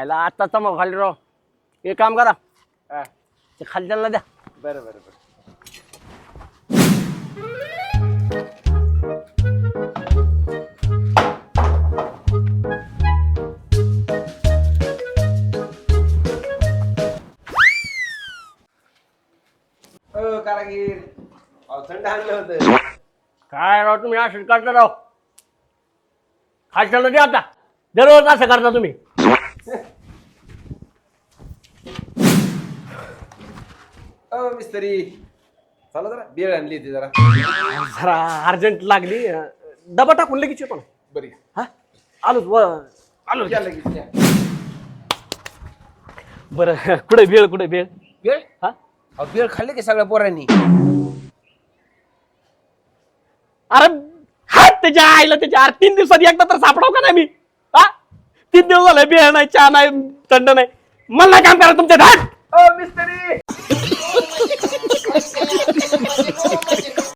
आयला आत्ताचा मग खाली राव. एक काम करा, हा, ते खालच्याला द्या. बरं बरं बरं. कारागीर थंड आणलं होतं. काय राव तुम्ही असं करता राव. खालच्याला द्या आता. दररोज असं करता तुम्ही. मिस्त्री चला जरा बेळ आणली होती जरा. जरा अर्जंट लागली. डबा टाकून लगेच येतो ना. बरी हा आलोच आलो. या लगेच या. बरं कुठे वेळ कुठे वेळ. बेळ हा बेळ खाल्ली की सगळ्या पोरांनी. अरे हात त्याच्या आईला त्याच्या 3 दिवसात एकदा तर सापडाव का नाही मी. हा 3 दिवस झाले बिया नाही चहा नाही थंड नाही. मला नाही काम करा तुमच्या धाड.